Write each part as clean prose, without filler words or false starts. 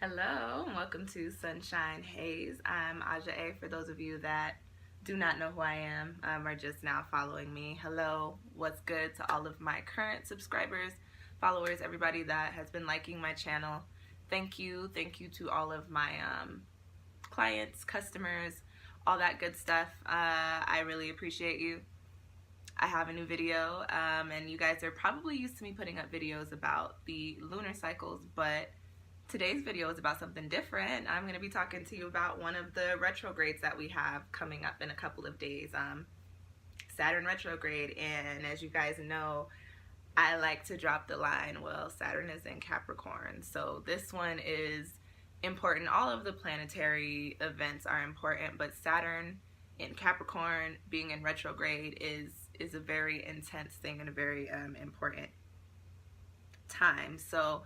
Hello, and welcome to Sunshine Haze. I'm Aja A. For those of you that do not know who I am, or just now following me, hello, what's good to all of my current subscribers, followers, everybody that has been liking my channel. Thank you to all of my clients, customers, all that good stuff. I really appreciate you. I have a new video, and you guys are probably used to me putting up videos about the lunar cycles, but today's video is about something different. I'm going to be talking to you about one of the retrogrades that we have coming up in a couple of days, Saturn retrograde. And as you guys know, I like to drop the line, well, Saturn is in Capricorn, so this one is important. All of the planetary events are important, but Saturn in Capricorn being in retrograde is a very intense thing and a very important time. So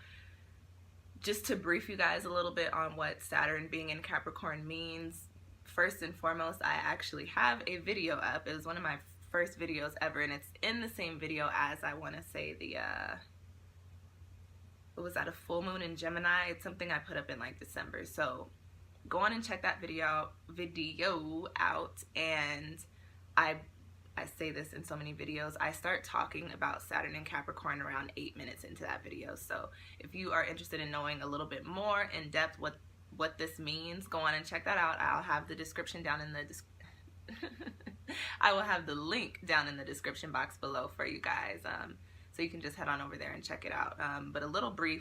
just to brief you guys a little bit on what Saturn being in Capricorn means, first and foremost, I actually have a video up. It was one of my first videos ever, and it's in the same video as, I want to say, the it was at a full moon in Gemini. It's something I put up in like December, so go on and check that video out. And I say this in so many videos, I start talking about Saturn and Capricorn around 8 minutes into that video. So if you are interested in knowing a little bit more in depth what this means, go on and check that out. I'll have the description down in the I will have the link down in the description box below for you guys, so you can just head on over there and check it out. But a little brief,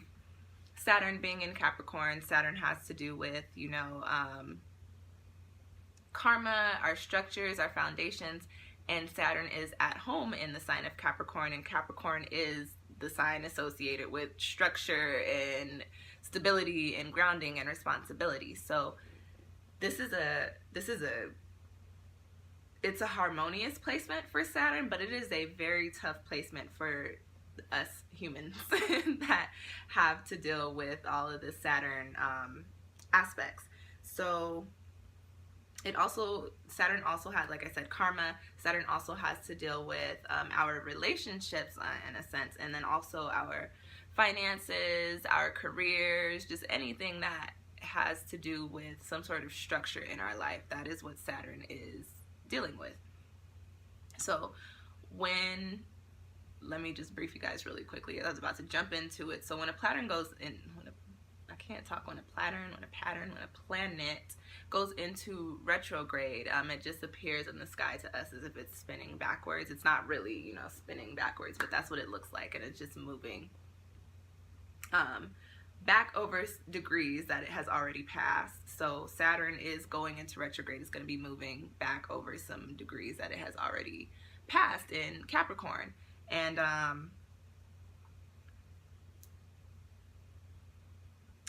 Saturn being in Capricorn, Saturn has to do with, you know, karma, our structures, our foundations. And Saturn is at home in the sign of Capricorn, and Capricorn is the sign associated with structure and stability and grounding and responsibility. So it's a harmonious placement for Saturn, but it is a very tough placement for us humans that have to deal with all of the Saturn aspects. So Saturn also has, like I said, karma. Saturn also has to deal with our relationships in a sense, and then also our finances, our careers, just anything that has to do with some sort of structure in our life. That is what Saturn is dealing with. So let me just brief you guys really quickly. I was about to jump into it. So when a planet goes in, when a planet goes into retrograde, it just appears in the sky to us as if it's spinning backwards. It's not really, you know, spinning backwards, but that's what it looks like, and it's just moving back over degrees that it has already passed. So Saturn is going into retrograde. It's going to be moving back over some degrees that it has already passed in Capricorn. And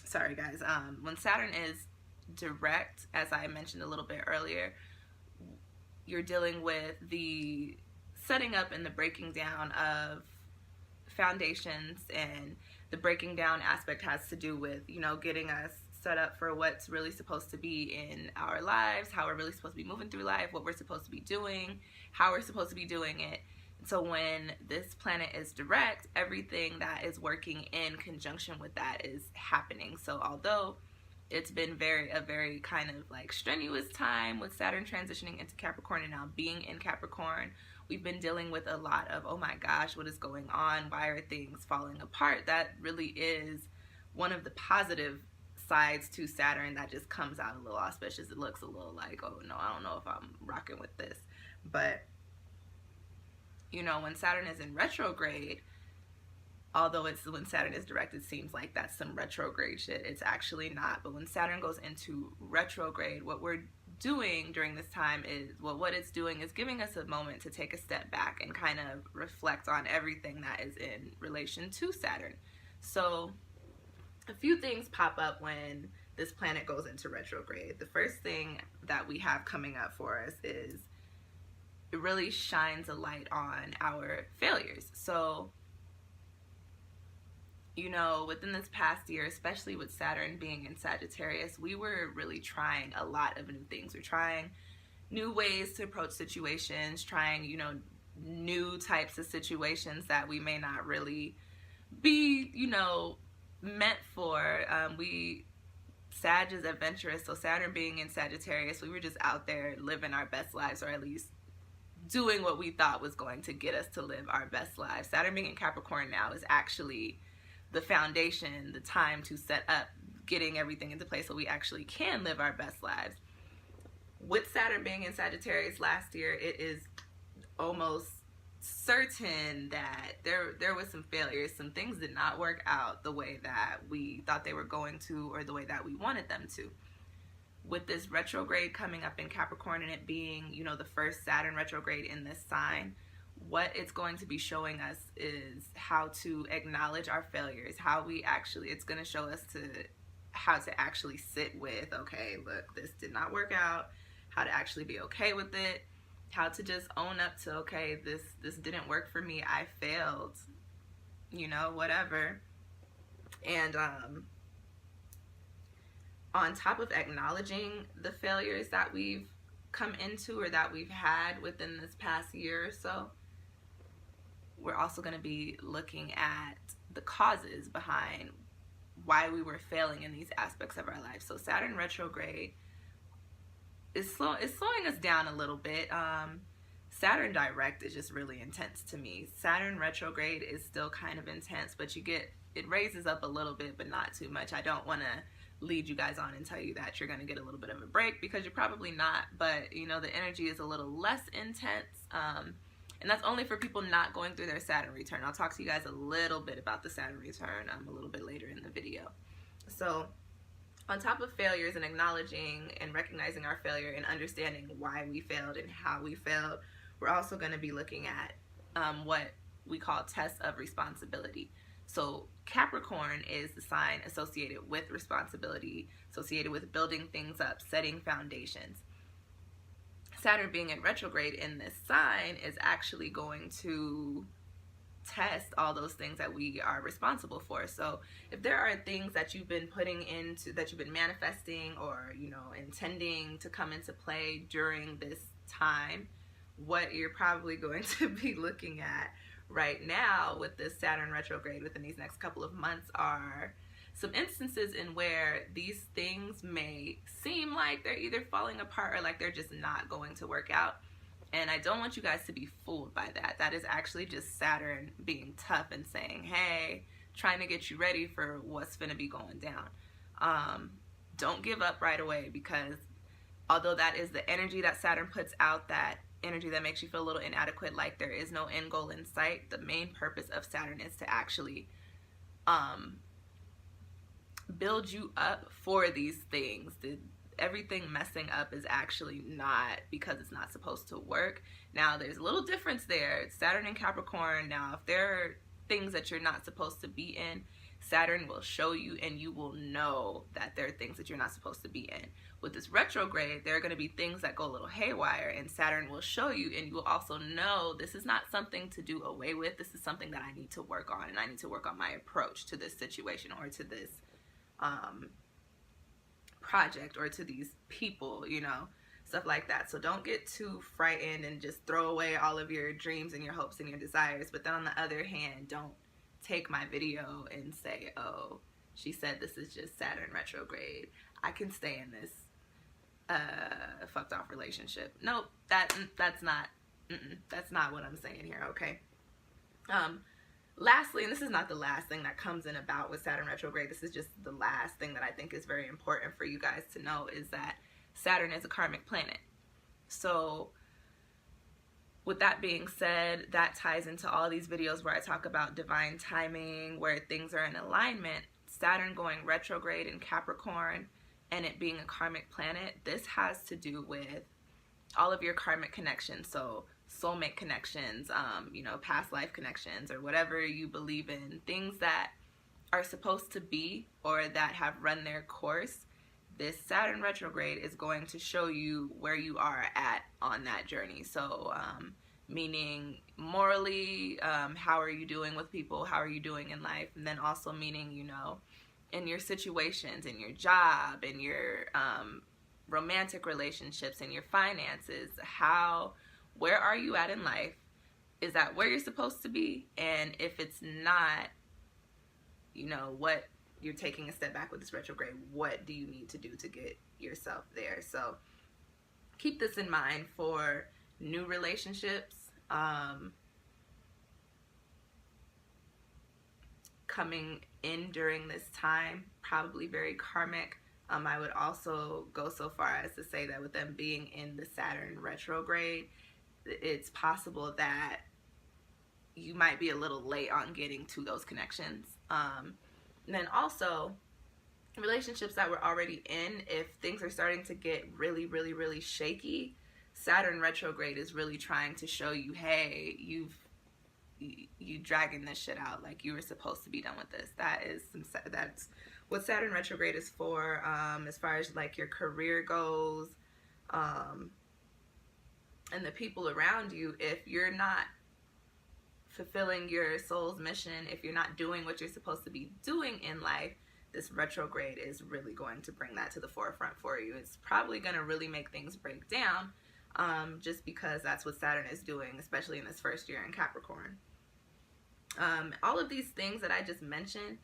sorry guys, when Saturn is direct, as I mentioned a little bit earlier, you're dealing with the setting up and the breaking down of foundations, and the breaking down aspect has to do with, you know, getting us set up for what's really supposed to be in our lives, how we're really supposed to be moving through life, what we're supposed to be doing, how we're supposed to be doing it. So when this planet is direct, everything that is working in conjunction with that is happening. So although it's been a very kind of like strenuous time with Saturn transitioning into Capricorn and now being in Capricorn, we've been dealing with a lot of, oh my gosh, what is going on? Why are things falling apart? That really is one of the positive sides to Saturn that just comes out a little auspicious. It looks a little like, oh no, I don't know if I'm rocking with this. But you know, when Saturn is in retrograde, although when Saturn is direct, it seems like that's some retrograde shit. It's actually not. But when Saturn goes into retrograde, what we're doing during this time is, well, what it's doing is giving us a moment to take a step back and kind of reflect on everything that is in relation to Saturn. So a few things pop up when this planet goes into retrograde. The first thing that we have coming up for us is it really shines a light on our failures. So, you know, within this past year, especially with Saturn being in Sagittarius, we were really trying a lot of new things. We're trying new ways to approach situations, trying, you know, new types of situations that we may not really be, you know, meant for. We Sag is adventurous, so Saturn being in Sagittarius, we were just out there living our best lives, or at least doing what we thought was going to get us to live our best lives. Saturn being in Capricorn now is actually the foundation, the time to set up, getting everything into place so we actually can live our best lives. With Saturn being in Sagittarius last year, it is almost certain that there was some failures. Some things did not work out the way that we thought they were going to, or the way that we wanted them to. With this retrograde coming up in Capricorn, and it being, you know, the first Saturn retrograde in this sign, what it's going to be showing us is how to acknowledge our failures, how we actually, it's going to show us how to actually sit with, okay, look, this did not work out, how to actually be okay with it, how to just own up to, okay, this didn't work for me, I failed, you know, whatever. And on top of acknowledging the failures that we've come into, or that we've had within this past year or so, we're also going to be looking at the causes behind why we were failing in these aspects of our life. So Saturn retrograde is slowing us down a little bit. Saturn direct is just really intense to me. Saturn retrograde is still kind of intense, but it raises up a little bit, but not too much. I don't want to lead you guys on and tell you that you're going to get a little bit of a break, because you're probably not, but you know, the energy is a little less intense, and that's only for people not going through their Saturn return. I'll talk to you guys a little bit about the Saturn return a little bit later in the video. So on top of failures and acknowledging and recognizing our failure and understanding why we failed and how we failed, we're also going to be looking at what we call tests of responsibility. So Capricorn is the sign associated with responsibility, associated with building things up, setting foundations. Saturn being in retrograde in this sign is actually going to test all those things that we are responsible for. So if there are things that you've been putting into, that you've been manifesting, or, you know, intending to come into play during this time, what you're probably going to be looking at right now with this Saturn retrograde within these next couple of months are some instances in where these things may seem like they're either falling apart or like they're just not going to work out. And I don't want you guys to be fooled by that. That is actually just Saturn being tough and saying, hey, trying to get you ready for what's going to be going down. Don't give up right away, because although that is the energy that Saturn puts out, that energy that makes you feel a little inadequate, like there is no end goal in sight, the main purpose of Saturn is to actually build you up for these things. Everything messing up is actually not because it's not supposed to work. Now there's a little difference there. It's Saturn and Capricorn. Now if there are things that you're not supposed to be in, Saturn will show you, and you will know that there are things that you're not supposed to be in. With this retrograde, there are going to be things that go a little haywire, and Saturn will show you, and you will also know this is not something to do away with. This is something that I need to work on, and I need to work on my approach to this situation, or to this project, or to these people, you know, stuff like that. So don't get too frightened and just throw away all of your dreams and your hopes and your desires. But then on the other hand, don't take my video and say, oh, she said this is just Saturn retrograde, I can stay in this fucked off relationship. Nope, that's not what I'm saying here, okay? Lastly, and this is not the last thing that comes in about with Saturn retrograde, this is just the last thing that I think is very important for you guys to know, is that Saturn is a karmic planet. So with that being said, that ties into all these videos where I talk about divine timing, where things are in alignment. Saturn going retrograde in Capricorn and it being a karmic planet, this has to do with all of your karmic connections. So soulmate connections, you know, past life connections, or whatever you believe in, things that are supposed to be or that have run their course. This Saturn retrograde is going to show you where you are at on that journey. So meaning morally, how are you doing with people, how are you doing in life, and then also meaning, you know, in your situations, in your job, in your romantic relationships, in your finances, where are you at in life? Is that where you're supposed to be? And if it's not, you know, what you're taking a step back with this retrograde. What do you need to do to get yourself there? So keep this in mind for new relationships coming in during this time, probably very karmic. I would also go so far as to say that with them being in the Saturn retrograde, it's possible that you might be a little late on getting to those connections. And then also, relationships that we're already in, if things are starting to get really, really, really shaky, Saturn retrograde is really trying to show you, hey, you dragging this shit out, like you were supposed to be done with this. That's what Saturn retrograde is for, as far as like your career goes, and the people around you. If you're not fulfilling your soul's mission, if you're not doing what you're supposed to be doing in life, this retrograde is really going to bring that to the forefront for you. It's probably going to really make things break down, just because that's what Saturn is doing, especially in this first year in Capricorn. All of these things that I just mentioned,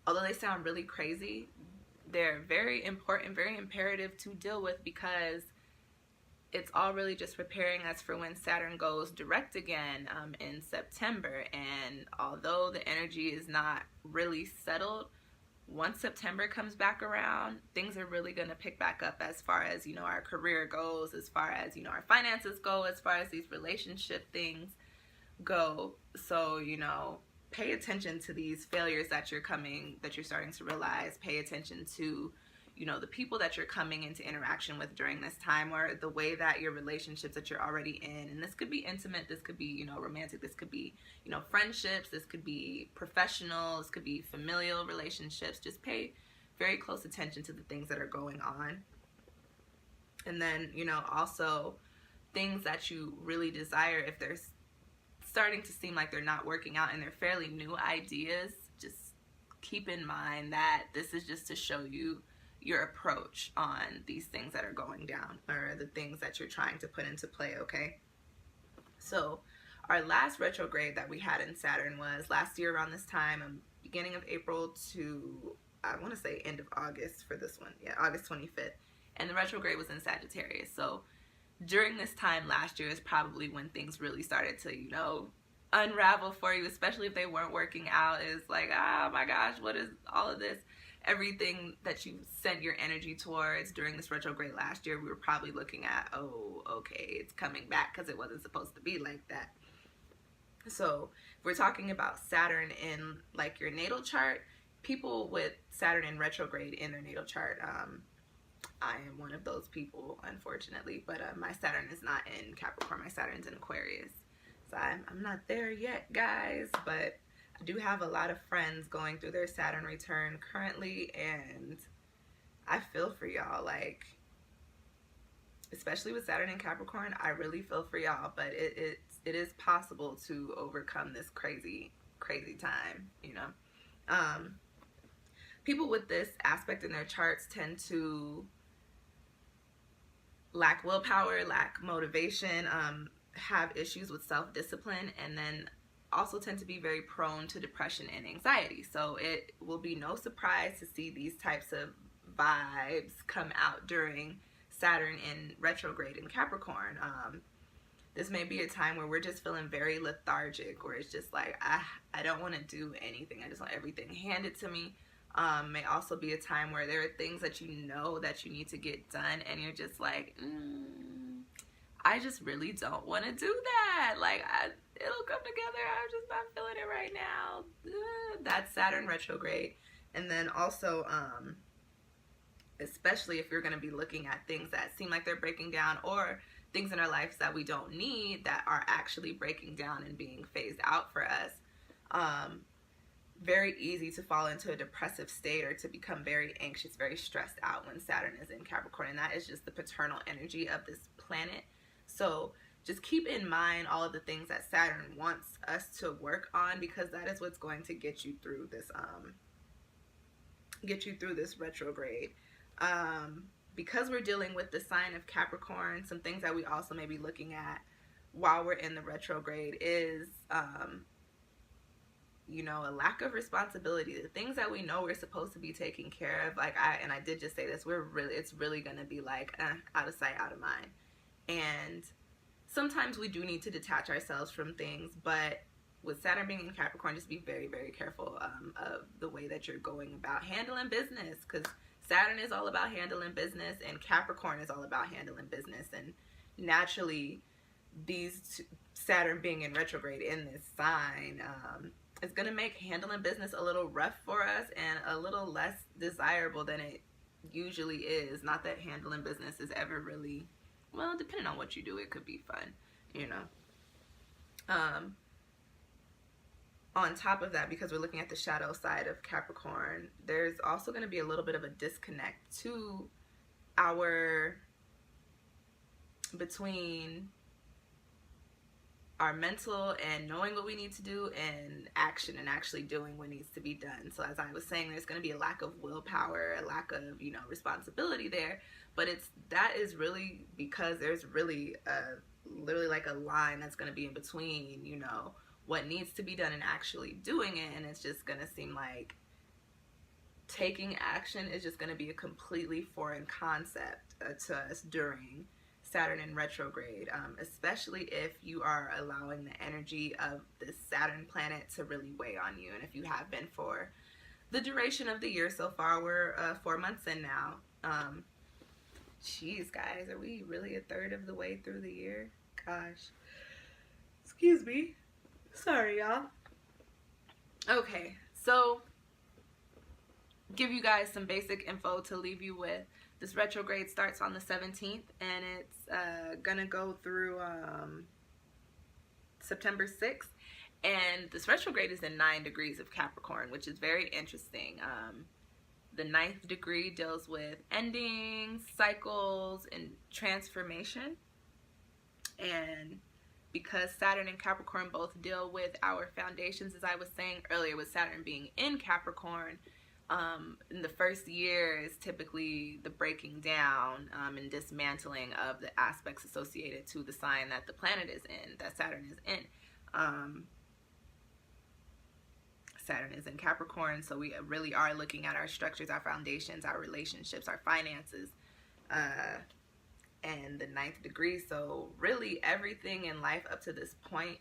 although they sound really crazy, they're very important, very imperative to deal with, because it's all really just preparing us for when Saturn goes direct again in September. And although the energy is not really settled, once September comes back around, things are really going to pick back up as far as, you know, our career goes, as far as, you know, our finances go, as far as these relationship things go. So, you know, pay attention to these failures that you're starting to realize. Pay attention to, you know, the people that you're coming into interaction with during this time, or the way that your relationships that you're already in, and this could be intimate, this could be, you know, romantic, this could be, you know, friendships, this could be professional, this could be familial relationships. Just pay very close attention to the things that are going on. And then, you know, also things that you really desire, if they're starting to seem like they're not working out and they're fairly new ideas, just keep in mind that this is just to show you your approach on these things that are going down, or the things that you're trying to put into play, okay? So our last retrograde that we had in Saturn was last year around this time, beginning of April to, I want to say end of August for this one. Yeah, August 25th. And the retrograde was in Sagittarius. So during this time last year is probably when things really started to, you know, unravel for you, especially if they weren't working out. It's like, oh my gosh, what is all of this? Everything that you sent your energy towards during this retrograde last year, we were probably looking at, oh, okay, it's coming back because it wasn't supposed to be like that. So if we're talking about Saturn in like your natal chart, people with Saturn in retrograde in their natal chart, I am one of those people, unfortunately, but my Saturn is not in Capricorn. My Saturn's in Aquarius. So I'm not there yet, guys, but I do have a lot of friends going through their Saturn return currently, and I feel for y'all. Like, especially with Saturn in Capricorn, I really feel for y'all, but it is possible to overcome this crazy time, you know. People with this aspect in their charts tend to lack willpower, lack motivation, have issues with self-discipline, and then also tend to be very prone to depression and anxiety. So it will be no surprise to see these types of vibes come out during Saturn in retrograde in Capricorn. This may be a time where we're just feeling very lethargic, where it's just like, I don't want to do anything. I just want everything handed to me. May also be a time where there are things that you know that you need to get done, and you're just like, I just really don't want to do that. Like, it'll come together. I'm just not feeling it right now. That's Saturn retrograde. And then also, especially if you're going to be looking at things that seem like they're breaking down, or things in our lives that we don't need that are actually breaking down and being phased out for us. Very easy to fall into a depressive state, or to become very anxious, very stressed out when Saturn is in Capricorn. And that is just the paternal energy of this planet. So just keep in mind all of the things that Saturn wants us to work on, because that is what's going to get you through this retrograde. Because we're dealing with the sign of Capricorn, some things that we also may be looking at while we're in the retrograde is you know, a lack of responsibility. The things that we know we're supposed to be taking care of, like I did just say this, it's really gonna be like out of sight, out of mind. And sometimes we do need to detach ourselves from things, but with Saturn being in Capricorn, just be very, very careful of the way that you're going about handling business, because Saturn is all about handling business and Capricorn is all about handling business. And naturally, Saturn being in retrograde in this sign is going to make handling business a little rough for us and a little less desirable than it usually is. Not that handling business is ever really, well, depending on what you do, it could be fun, you know. On top of that, because we're looking at the shadow side of Capricorn, there's also going to be a little bit of a disconnect to between our mental and knowing what we need to do and action and actually doing what needs to be done. So as I was saying, there's going to be a lack of willpower, a lack of, you know, responsibility there, but that is really because there's really literally like a line that's going to be in between, you know, what needs to be done and actually doing it. And it's just going to seem like taking action is just going to be a completely foreign concept to us during Saturn in retrograde, especially if you are allowing the energy of this Saturn planet to really weigh on you. And if you have been for the duration of the year so far, we're 4 months in now. Jeez, guys, are we really a third of the way through the year? Gosh. Excuse me. Sorry, y'all. Okay, so give you guys some basic info to leave you with. This retrograde starts on the 17th, and it's gonna go through September 6th. And this retrograde is in 9 degrees of Capricorn, which is very interesting. The 9th degree deals with endings, cycles, and transformation. And because Saturn and Capricorn both deal with our foundations, as I was saying earlier, with Saturn being in Capricorn, in the first year is typically the breaking down and dismantling of the aspects associated to the sign that the planet is in, that Saturn is in. Saturn is in Capricorn, so we really are looking at our structures, our foundations, our relationships, our finances, and the 9th degree. So really everything in life up to this point,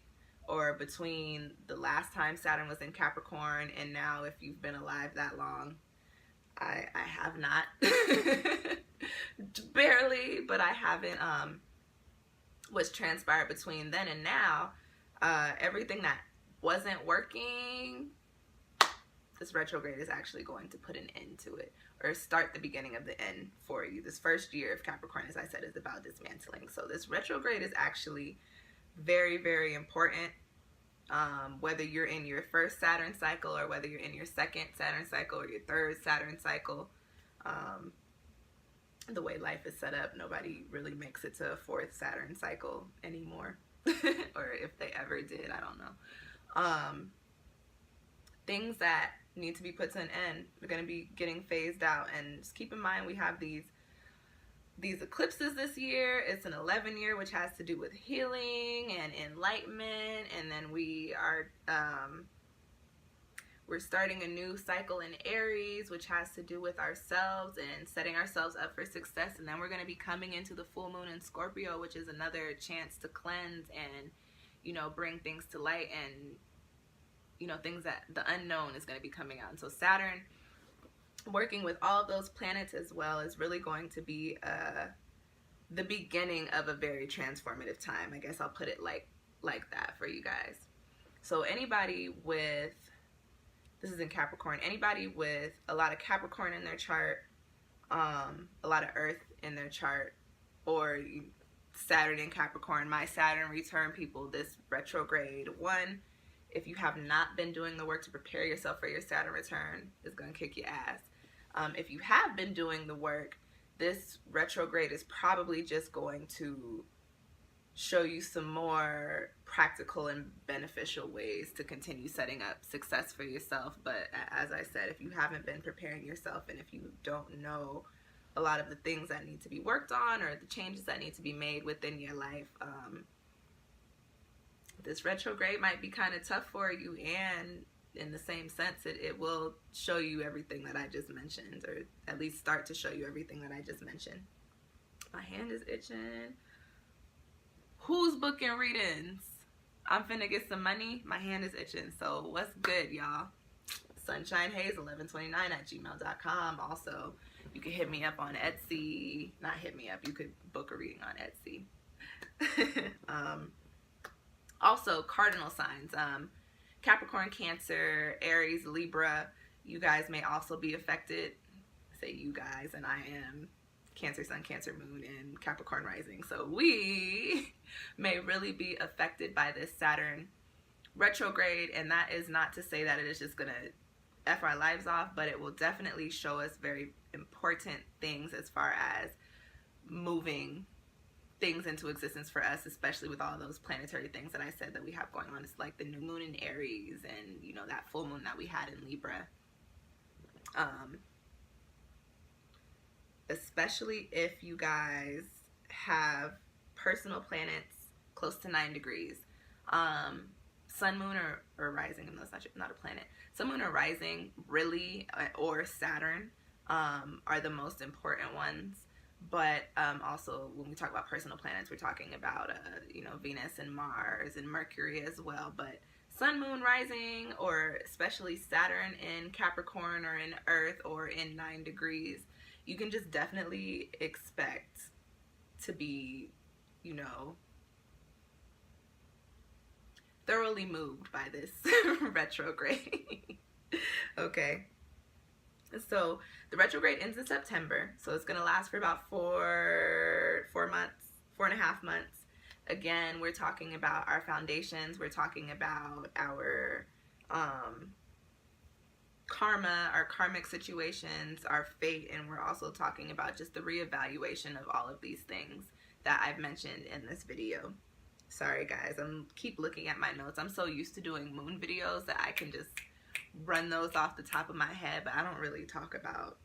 or between the last time Saturn was in Capricorn and now, if you've been alive that long, I have not, barely, but I haven't, what's transpired between then and now, everything that wasn't working, this retrograde is actually going to put an end to it, or start the beginning of the end for you. This first year of Capricorn, as I said, is about dismantling. So this retrograde is actually very, very important. Whether you're in your first Saturn cycle, or whether you're in your second Saturn cycle, or your third Saturn cycle, the way life is set up, nobody really makes it to a fourth Saturn cycle anymore. Or if they ever did, I don't know. Things that need to be put to an end are going to be getting phased out. And just keep in mind, we have these eclipses this year. It's an 11 year, which has to do with healing and enlightenment. And then we're starting a new cycle in Aries, which has to do with ourselves and setting ourselves up for success. And then we're going to be coming into the full moon in Scorpio, which is another chance to cleanse and, you know, bring things to light, and, you know, things that the unknown is going to be coming out. And so Saturn, working with all of those planets as well, is really going to be the beginning of a very transformative time. I guess I'll put it like that for you guys. So anybody with, this is in Capricorn, anybody with a lot of Capricorn in their chart, a lot of Earth in their chart, or Saturn in Capricorn, my Saturn return people, this retrograde one, if you have not been doing the work to prepare yourself for your Saturn return, it's going to kick your ass. If you have been doing the work, this retrograde is probably just going to show you some more practical and beneficial ways to continue setting up success for yourself. But as I said, if you haven't been preparing yourself, and if you don't know a lot of the things that need to be worked on, or the changes that need to be made within your life, this retrograde might be kind of tough for you, and in the same sense, it will show you everything that I just mentioned, or at least start to show you everything that I just mentioned. My hand is itching. Who's booking readings? I'm finna get some money. My hand is itching. So what's good, y'all? SunshineHaze1129@gmail.com. Also, you can hit me up on Etsy. Not hit me up. You could book a reading on Etsy. Also, cardinal signs. Capricorn, Cancer, Aries, Libra. You guys may also be affected. Say you guys, and I am Cancer Sun, Cancer Moon, and Capricorn Rising. So we may really be affected by this Saturn retrograde, and that is not to say that it is just going to F our lives off, but it will definitely show us very important things as far as moving things into existence for us, especially with all those planetary things that I said that we have going on. It's like the new moon in Aries and, you know, that full moon that we had in Libra. Especially if you guys have personal planets close to 9 degrees. Sun, moon, or rising, no, it's not a planet. Sun, moon, or rising, really, or Saturn, are the most important ones. But also, when we talk about personal planets, we're talking about, you know, Venus and Mars and Mercury as well. But Sun, moon, rising, or especially Saturn in Capricorn or in Earth or in 9 degrees, you can just definitely expect to be, you know, thoroughly moved by this retrograde. Okay. So the retrograde ends in September. So it's going to last for about 4.5 months. Again, we're talking about our foundations. We're talking about our karma, our karmic situations, our fate, and we're also talking about just the reevaluation of all of these things that I've mentioned in this video. Sorry guys, keep looking at my notes. I'm so used to doing moon videos that I can just run those off the top of my head, but I don't really talk about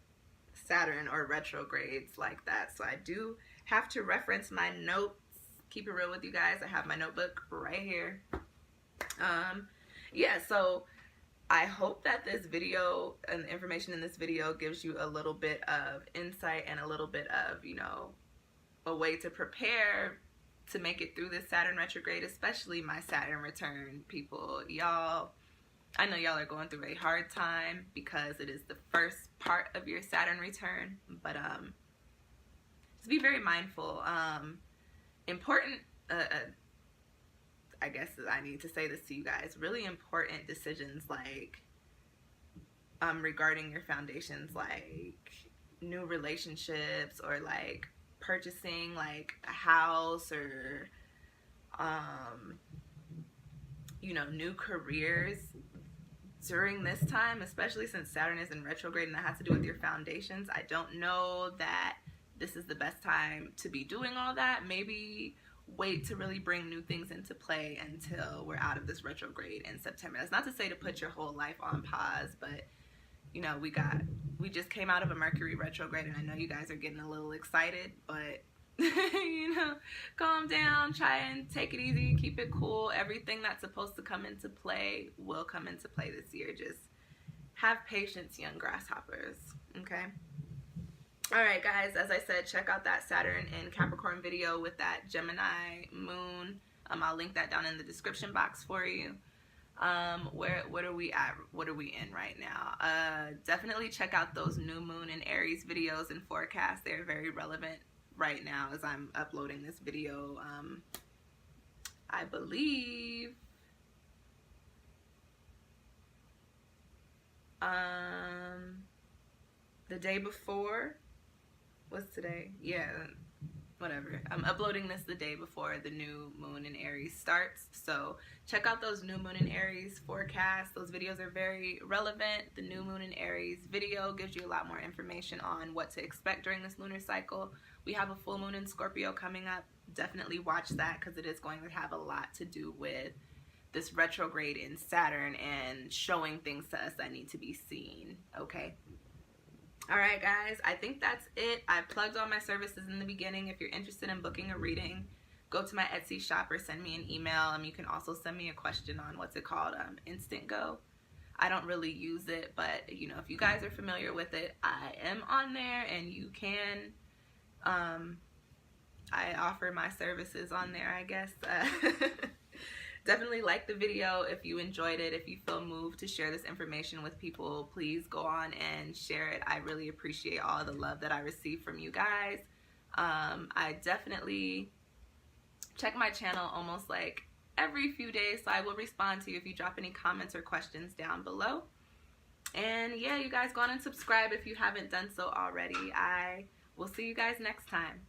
Saturn or retrogrades like that. So I do have to reference my notes. Keep it real with you guys. I have my notebook right here. Yeah, so I hope that this video and the information in this video gives you a little bit of insight and a little bit of, you know, a way to prepare to make it through this Saturn retrograde, especially my Saturn return people. Y'all, I know y'all are going through a hard time because it is the first part of your Saturn return, but just be very mindful. Important, I guess I need to say this to you guys, really important decisions like regarding your foundations, like new relationships or like purchasing like a house or you know, new careers during this time, especially since Saturn is in retrograde and that has to do with your foundations. I don't know that this is the best time to be doing all that. Maybe wait to really bring new things into play until we're out of this retrograde in September. That's not to say to put your whole life on pause, but you know, we just came out of a Mercury retrograde, and I know you guys are getting a little excited, but you know, calm down, try and take it easy, keep it cool. Everything that's supposed to come into play will come into play this year. Just have patience, young grasshoppers, okay? All right, guys, as I said, check out that Saturn and Capricorn video with that Gemini moon. I'll link that down in the description box for you. What are we at? What are we in right now? Definitely check out those new moon and Aries videos and forecasts. They're very relevant right now as I'm uploading this video. I believe the day before. What's today? Yeah, whatever. I'm uploading this the day before the new moon in Aries starts. So check out those new moon in Aries forecasts. Those videos are very relevant. The new moon in Aries video gives you a lot more information on what to expect during this lunar cycle. We have a full moon in Scorpio coming up. Definitely watch that because it is going to have a lot to do with this retrograde in Saturn and showing things to us that need to be seen. Okay. All right, guys, I think that's it. I plugged all my services in the beginning. If you're interested in booking a reading, go to my Etsy shop or send me an email. You can also send me a question on what's it called, Instantgo. I don't really use it, but you know, if you guys are familiar with it, I am on there, and you can, I offer my services on there, I guess. Definitely like the video if you enjoyed it. If you feel moved to share this information with people, please go on and share it. I really appreciate all the love that I receive from you guys. I definitely check my channel almost like every few days, so I will respond to you if you drop any comments or questions down below. And yeah, you guys go on and subscribe if you haven't done so already. I will see you guys next time.